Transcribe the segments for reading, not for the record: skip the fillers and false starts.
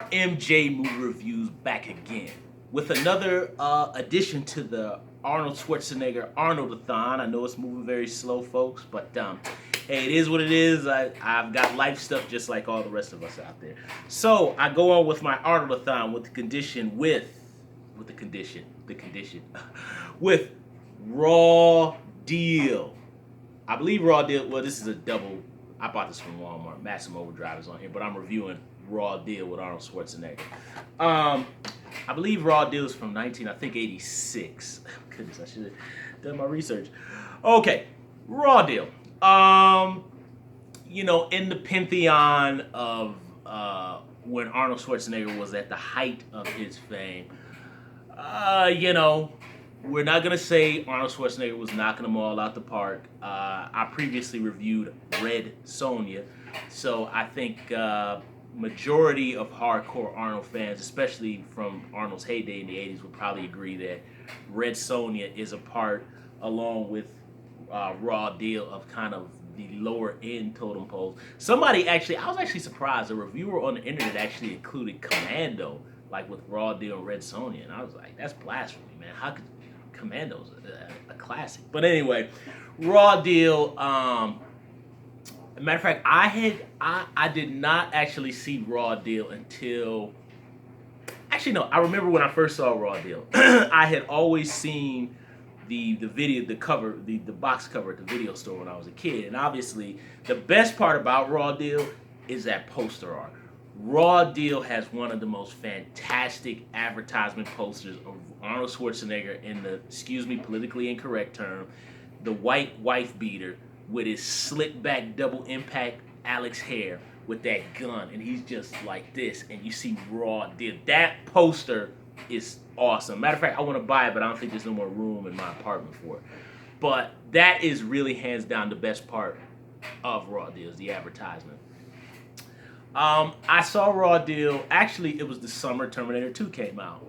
MJ Movie Reviews back again with another addition to the Arnold Schwarzenegger Arnoldathon. I know it's moving very slow, folks, but hey, it is what it is. I've got life stuff just like all the rest of us out there. So I go on with my Arnoldathon with the condition with Raw Deal. I believe Raw Deal. Well, this is a double. I bought this from Walmart. Massive Overdrive is on here, but I'm reviewing Raw Deal with Arnold Schwarzenegger. Um, I believe Raw Deal is from 86. Goodness, I should have done my research. Okay, Raw Deal. In the pantheon of when Arnold Schwarzenegger was at the height of his fame, uh, you know, we're not gonna say Arnold Schwarzenegger was knocking them all out the park. I previously reviewed Red Sonja, so I think majority of hardcore Arnold fans, especially from Arnold's heyday in the '80s, would probably agree that Red Sonja is a part, along with Raw Deal, of kind of the lower end totem pole. I was actually surprised. A reviewer on the internet actually included Commando, like with Raw Deal and Red Sonja, and I was like, that's blasphemy, man. How could Commando's a classic? But anyway, Raw Deal. Matter of fact, I did not actually see Raw Deal until, actually no, I remember when I first saw Raw Deal. I had always seen the video, the cover, the box cover at the video store when I was a kid, and obviously the best part about Raw Deal is that poster art. Raw Deal has one of the most fantastic advertisement posters of Arnold Schwarzenegger in the, excuse me, politically incorrect term, the white wife beater with his slick back double impact Alex hair with that gun, and he's just like this, and you see Raw Deal. That poster is awesome. Matter of fact, I want to buy it, but I don't think there's no more room in my apartment for it. But that is really hands down the best part of Raw Deal, is the advertisement. I saw Raw Deal. Actually, it was the summer Terminator 2 came out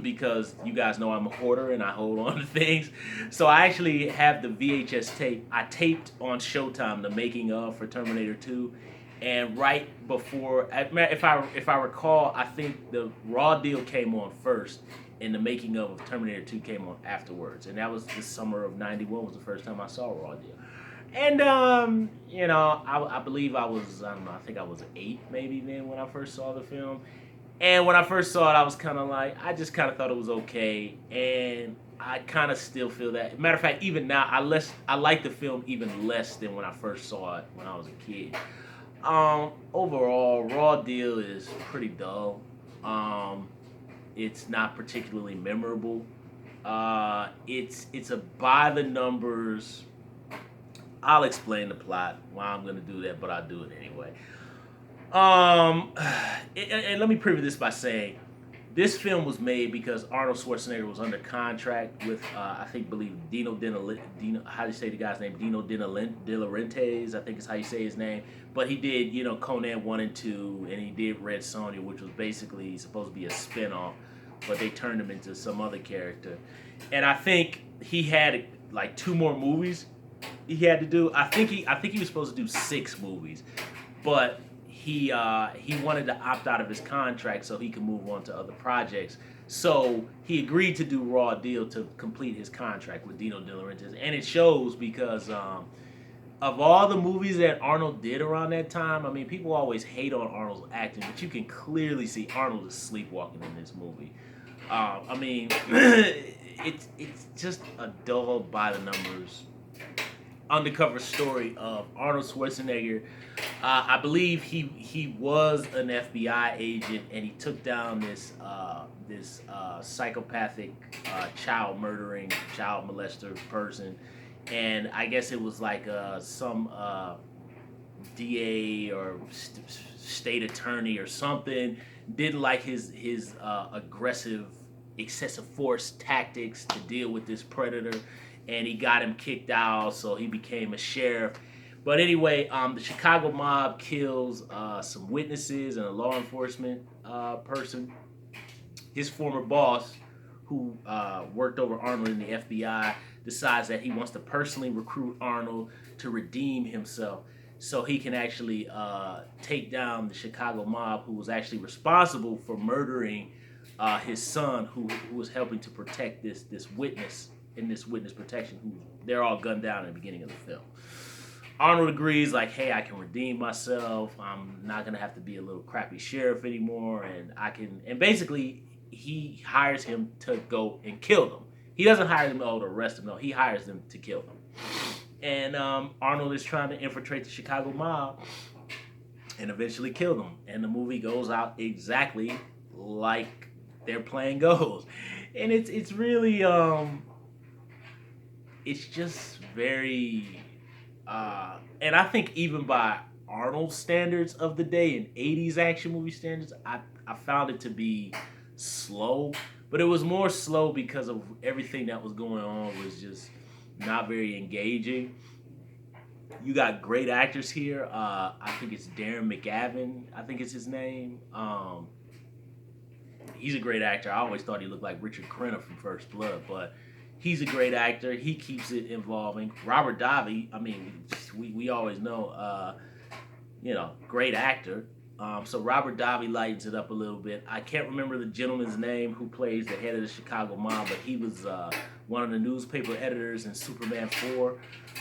because you guys know I'm a hoarder and I hold on to things. So I actually have the VHS tape. I taped on Showtime the making of for Terminator 2, and right before, if I recall, I think the Raw Deal came on first, and the making of Terminator 2 came on afterwards. And that was the summer of '91 was the first time I saw Raw Deal. And I believe I don't know, I think I was 8 maybe then when I first saw the film. And when I first saw it, I was kind of like, I just kind of thought it was okay, and I kind of still feel that. Matter of fact, even now, I like the film even less than when I first saw it when I was a kid. Overall, Raw Deal is pretty dull. Um, it's not particularly memorable. It's a by the numbers. I'll explain the plot. Why I'm going to do that, but I'll do it anyway. Um, and let me preview this by saying this film was made because Arnold Schwarzenegger was under contract with, believe Dino. How do you say the guy's name? Dino De Laurentiis, I think is how you say his name. But he did, Conan 1 and 2, and he did Red Sonja, which was basically supposed to be a spinoff, but they turned him into some other character. And I think he had like 2 more movies he had to do. I think he was supposed to do 6 movies, but he wanted to opt out of his contract so he could move on to other projects. So he agreed to do Raw Deal to complete his contract with Dino De Laurentiis, and it shows because of all the movies that Arnold did around that time. I mean, people always hate on Arnold's acting, but you can clearly see Arnold is sleepwalking in this movie. I mean, it's just a dull by the numbers undercover story of Arnold Schwarzenegger. I believe he was an FBI agent, and he took down this psychopathic child murdering, child molester person, and I guess it was like some DA or state attorney or something didn't like his aggressive, excessive force tactics to deal with this predator, and he got him kicked out, so he became a sheriff. But anyway, the Chicago mob kills some witnesses and a law enforcement person. His former boss, who worked over Arnold in the FBI, decides that he wants to personally recruit Arnold to redeem himself. so he can actually take down the Chicago mob, who was actually responsible for murdering his son, who was helping to protect this witness in this witness protection. Who they're all gunned down in the beginning of the film. Arnold agrees, like, hey, I can redeem myself. I'm not gonna have to be a little crappy sheriff anymore, and I can. And basically, he hires him to go and kill them. He doesn't hire them to arrest them. No, he hires them to kill them. And Arnold is trying to infiltrate the Chicago mob and eventually kill them. And the movie goes out exactly like their plan goes. And it's really it's just very and I think even by Arnold standards of the day and 80s action movie standards, I found it to be slow. But it was more slow because of everything that was going on was just not very engaging. You got great actors here. I think it's Darren McGavin. I think it's his name. He's a great actor. I always thought he looked like Richard Crenna from First Blood, but he's a great actor. He keeps it involving. Robert Davi, I mean, we always know, great actor. So Robert Davi lightens it up a little bit. I can't remember the gentleman's name who plays the head of the Chicago mob, but he was one of the newspaper editors in Superman 4.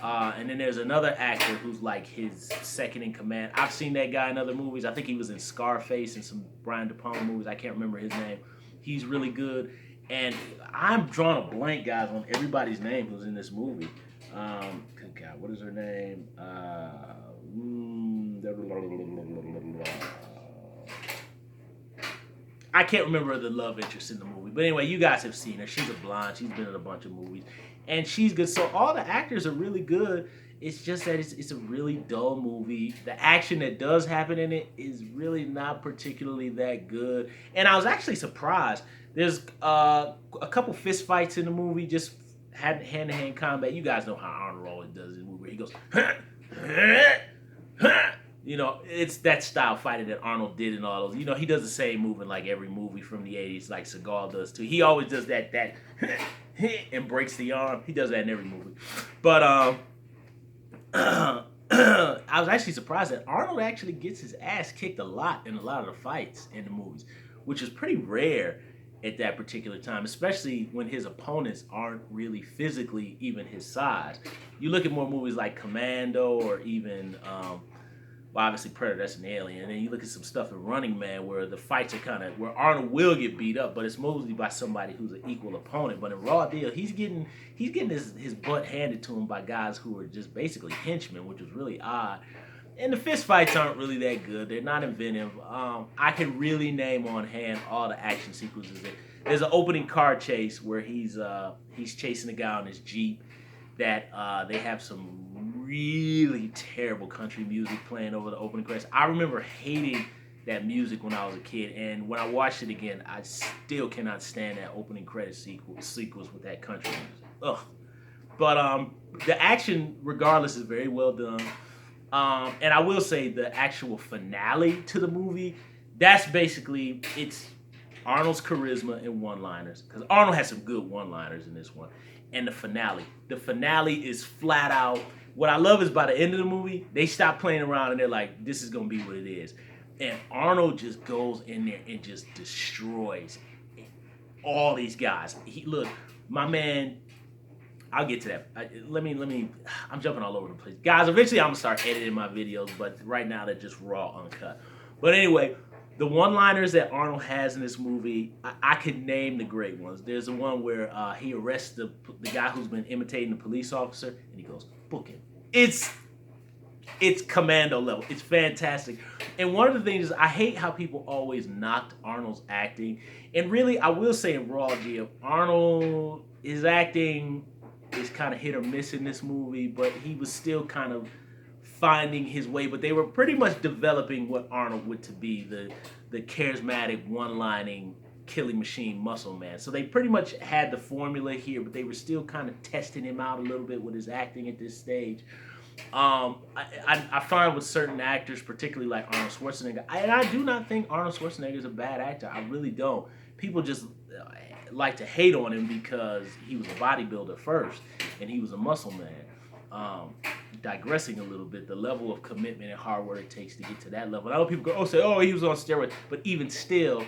And then there's another actor who's like his second in command. I've seen that guy in other movies. I think he was in Scarface and some Brian De Palma movies. I can't remember his name. He's really good. And I'm drawing a blank, guys, on everybody's name who's in this movie. Good God, what is her name? I can't remember the love interest in the movie. But anyway, you guys have seen her. She's a blonde. She's been in a bunch of movies. And she's good. So all the actors are really good. It's just that it's a really dull movie. The action that does happen in it is really not particularly that good. And I was actually surprised. There's a couple fist fights in the movie, just hand-to-hand combat. You guys know how Arnold always does in the movie, where he goes, it's that style fighting that Arnold did in all those. He does the same move in like every movie from the 80s, like Seagal does too. He always does that and breaks the arm. He does that in every movie. But I was actually surprised that Arnold actually gets his ass kicked a lot in a lot of the fights in the movies, which is pretty rare at that particular time, especially when his opponents aren't really physically even his size. You look at more movies like Commando or even, obviously Predator, that's an alien. And then you look at some stuff in Running Man where the fights are where Arnold will get beat up, but it's mostly by somebody who's an equal opponent. But in Raw Deal, he's getting his butt handed to him by guys who are just basically henchmen, which is really odd. And the fist fights aren't really that good. They're not inventive. I can really name on hand all the action sequences. There's an opening car chase where he's chasing a guy on his Jeep that they have some really terrible country music playing over the opening credits. I remember hating that music when I was a kid, and when I watched it again, I still cannot stand that opening credit sequence with that country music. Ugh. But the action, regardless, is very well done. And I will say the actual finale to the movie, that's basically, it's Arnold's charisma and one-liners. Because Arnold has some good one-liners in this one. And the finale is flat out. What I love is by the end of the movie, they stop playing around and they're like, this is going to be what it is. And Arnold just goes in there and just destroys all these guys. Look, my man, I'll get to that. I'm jumping all over the place. Guys, eventually I'm going to start editing my videos, but right now they're just raw, uncut. But anyway, the one-liners that Arnold has in this movie, I could name the great ones. There's the one where he arrests the guy who's been imitating the police officer, and he goes, book him. It's Commando level. It's fantastic. And one of the things is I hate how people always knocked Arnold's acting. And really, I will say in Raw Deal, Arnold, his acting is kind of hit or miss in this movie, but he was still kind of finding his way. But they were pretty much developing what Arnold would to be, the charismatic, one-lining, killing machine muscle man. So they pretty much had the formula here, but they were still kind of testing him out a little bit with his acting at this stage. I find with certain actors, particularly like Arnold Schwarzenegger, and I do not think Arnold Schwarzenegger is a bad actor. I really don't. People just like to hate on him because he was a bodybuilder first and he was a muscle man. digressing a little bit, the level of commitment and hard work it takes to get to that level. I know people go, oh, say, oh, he was on steroids, but even still,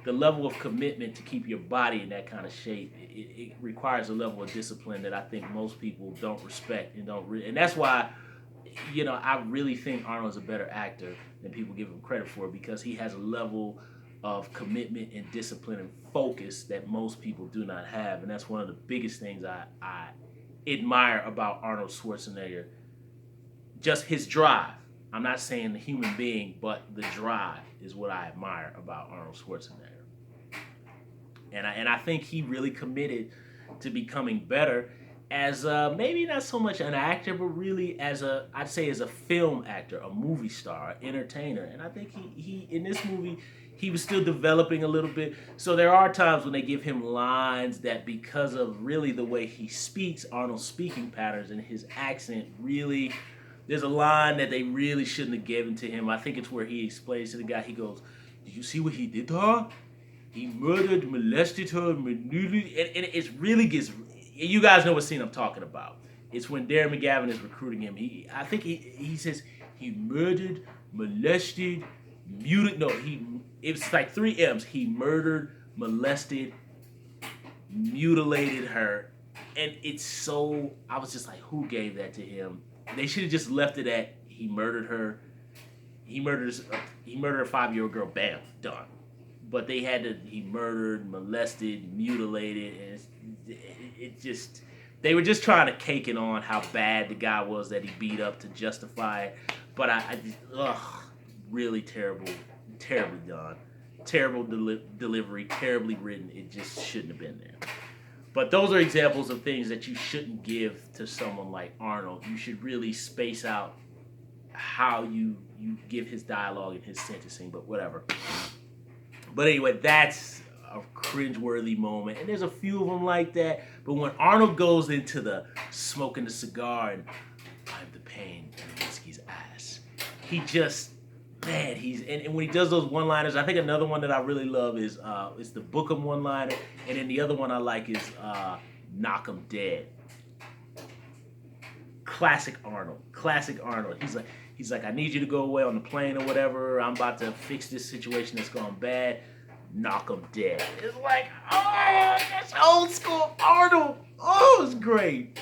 the level of commitment to keep your body in that kind of shape, it requires a level of discipline that I think most people don't respect and and that's why, I really think Arnold's a better actor than people give him credit for, because he has a level of commitment and discipline and focus that most people do not have, and that's one of the biggest things I admire about Arnold Schwarzenegger. Just his drive. I'm not saying the human being, but the drive is what I admire about Arnold Schwarzenegger. And I think he really committed to becoming better as maybe not so much an actor, but really I'd say as a film actor, a movie star, an entertainer. And I think he in this movie, he was still developing a little bit. So there are times when they give him lines that, because of really the way he speaks, Arnold's speaking patterns and his accent, really, there's a line that they really shouldn't have given to him. I think it's where he explains to the guy, he goes, "Did you see what he did to her? He murdered, molested her, and it really gets. You guys know what scene I'm talking about. It's when Darren McGavin is recruiting him. I think he says he murdered, molested, muted. No, it's like 3 M's. He murdered, molested, mutilated her, and it's so. I was just like, who gave that to him? They should have just left it at he murdered her. He murdered a 5-year-old girl. Bam, done. But they had to. He murdered, molested, mutilated, and it just. They were just trying to cake it on how bad the guy was that he beat up to justify it. But really terribly done. Terrible delivery, terribly written. It just shouldn't have been there. But those are examples of things that you shouldn't give to someone like Arnold. You should really space out how you give his dialogue and his sentencing, but whatever. But anyway, that's a cringeworthy moment. And there's a few of them like that. But when Arnold goes into the smoking the cigar and I'm the pain in whiskey's ass, he just, man, and when he does those one-liners, I think another one that I really love is the book 'em one-liner. And then the other one I like is knock 'em dead. Classic Arnold. He's like, I need you to go away on the plane or whatever. I'm about to fix this situation that's gone bad. Knock 'em dead. It's like, oh, that's old school Arnold. Oh, it's great.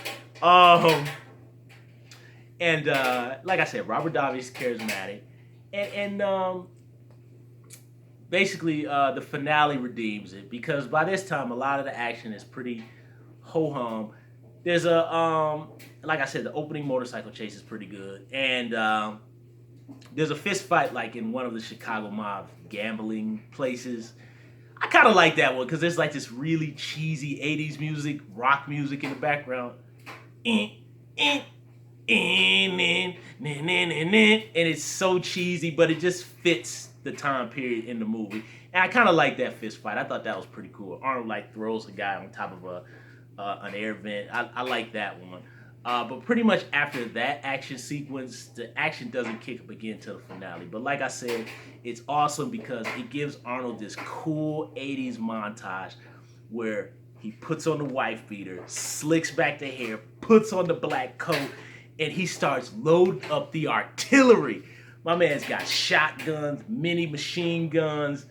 And like I said, Robert Davi's charismatic, and basically the finale redeems it, because by this time a lot of the action is pretty ho hum. There's like I said, the opening motorcycle chase is pretty good, and there's a fist fight like in one of the Chicago mob gambling places. I kind of like that one because there's like this really cheesy 80s music, rock music in the background. And it's so cheesy, but it just fits the time period in the movie. And I kind of like that fist fight. I thought that was pretty cool. Arnold like throws a guy on top of an air vent. I like that one. But pretty much after that action sequence, the action doesn't kick up again till the finale. But like I said, it's awesome because it gives Arnold this cool 80s montage where he puts on the wife beater, slicks back the hair, puts on the black coat, and he starts loading up the artillery. My man's got shotguns, mini machine guns,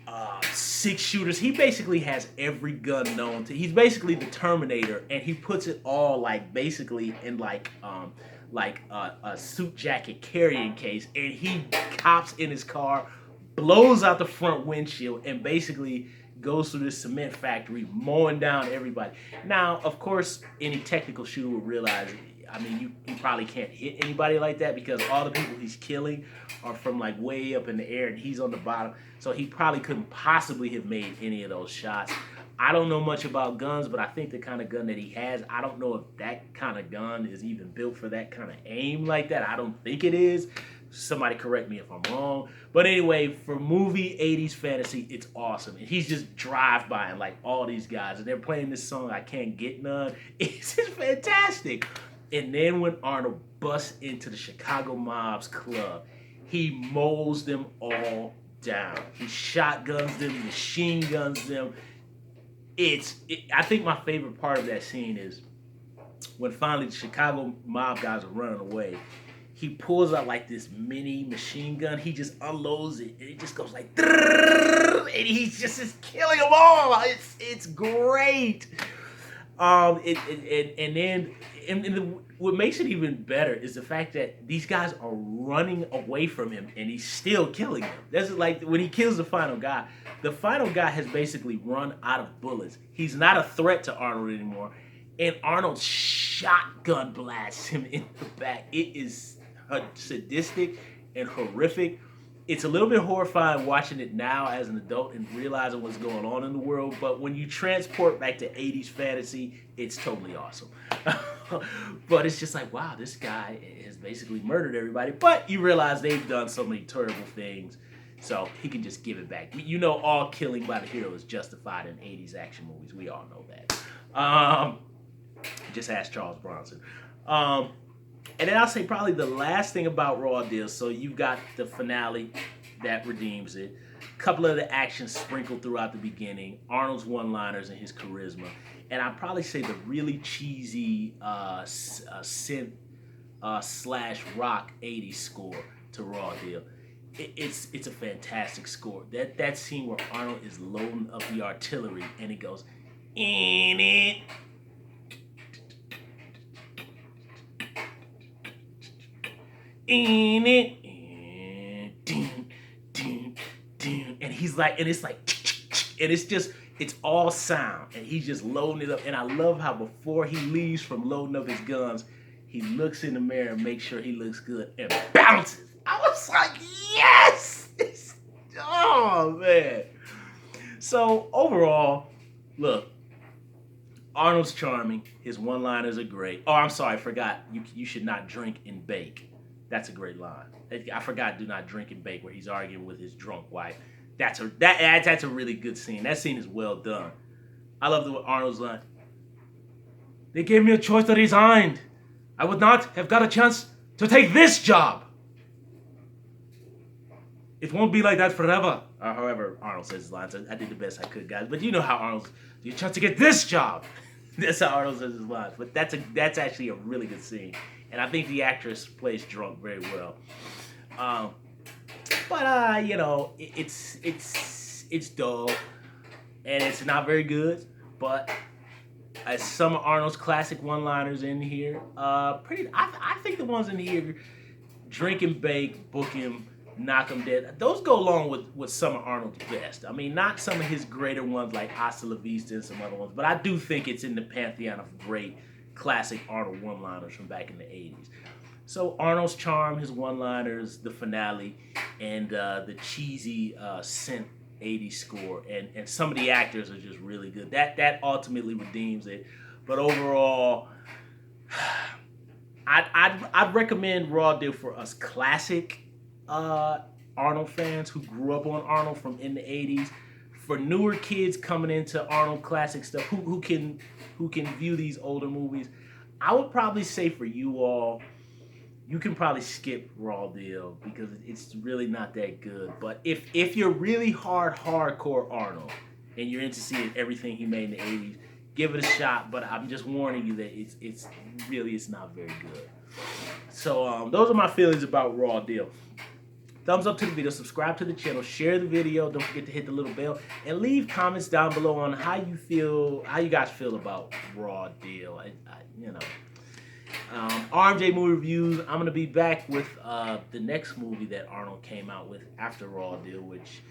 6-shooters. He basically has every gun known to. He's basically the Terminator, and he puts it all like basically in like a suit jacket carrying case, and he cops in his car, blows out the front windshield, and basically goes through this cement factory, mowing down everybody. Now, of course, any technical shooter would realize, I mean, you probably can't hit anybody like that because all the people he's killing are from like way up in the air and he's on the bottom. So he probably couldn't possibly have made any of those shots. I don't know much about guns, but I think the kind of gun that he has, I don't know if that kind of gun is even built for that kind of aim like that. I don't think it is. Somebody correct me if I'm wrong. But anyway, for movie 80s fantasy, it's awesome. And he's just drive-bying like all these guys. And they're playing this song, I Can't Get None. It's just fantastic. And then when Arnold busts into the Chicago Mob's club, he mows them all down. He shotguns them, machine guns them. I think my favorite part of that scene is when finally the Chicago mob guys are running away, he pulls out like this mini machine gun. He just unloads it, and it just goes like, and he's just killing them all. It's great. And then what makes it even better is the fact that these guys are running away from him, and he's still killing them. That's like when he kills the final guy. The final guy has basically run out of bullets. He's not a threat to Arnold anymore, and Arnold shotgun blasts him in the back. It is sadistic and horrific. It's a little bit horrifying watching it now as an adult and realizing what's going on in the world, but when you transport back to 80s fantasy, it's totally awesome. But it's just like, wow, this guy has basically murdered everybody, but you realize they've done so many terrible things, so he can just give it back. You know, all killing by the hero is justified in 80s action movies. We all know that. Just ask Charles Bronson. And then I'll say probably the last thing about Raw Deal. So you've got the finale that redeems it. A couple of the actions sprinkled throughout the beginning. Arnold's one-liners and his charisma. And I'd probably say the really cheesy synth slash rock 80s score to Raw Deal. It's a fantastic score. That scene where Arnold is loading up the artillery and it goes, in it. In it, and he's like, and it's like, and it's all sound, and he's just loading it up. And I love how before he leaves from loading up his guns, he looks in the mirror and makes sure he looks good and bounces. I was like, yes! Oh man. So overall, look, Arnold's charming. His one-liners are great. Oh, I'm sorry, I forgot. You should not drink and bake. That's a great line. I forgot do not drink and bake, where he's arguing with his drunk wife. That's a really good scene. That scene is well done. I love the Arnold's line. They gave me a choice to resign. I would not have got a chance to take this job. It won't be like that forever. However, Arnold says his lines. I did the best I could, guys. But you know how Arnold's, you chance to get this job. That's how Arnold says his lines. But that's actually a really good scene. And I think the actress plays drunk very well. But you know, it's dull, and it's not very good. But some of Arnold's classic one-liners in here, I think the ones in here, drink and bake, book him, knock him dead. Those go along with some of Arnold's best. I mean, not some of his greater ones like Hasta La Vista and some other ones, but I do think it's in the pantheon of great classic Arnold one-liners from back in the 80s. So Arnold's charm, his one-liners, the finale, and the cheesy synth 80s score, and some of the actors are just really good. That ultimately redeems it. But overall, I'd recommend Raw Deal for us classic Arnold fans who grew up on Arnold from in the 80s. For newer kids coming into Arnold classic stuff, who can view these older movies, I would probably say for you all, you can probably skip Raw Deal because it's really not that good. But if you're really hardcore Arnold and you're into seeing everything he made in the 80s, give it a shot. But I'm just warning you that it's not very good. So those are my feelings about Raw Deal. Thumbs up to the video, subscribe to the channel, share the video, don't forget to hit the little bell, and leave comments down below on how you guys feel about Raw Deal. RMJ Movie Reviews, I'm going to be back with the next movie that Arnold came out with after Raw Deal, which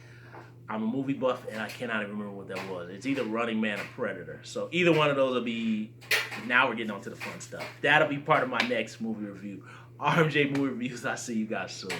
I'm a movie buff and I cannot even remember what that was. It's either Running Man or Predator. So either one of those will be, now we're getting on to the fun stuff. That'll be part of my next movie review. RMJ Movie Reviews, I'll see you guys soon.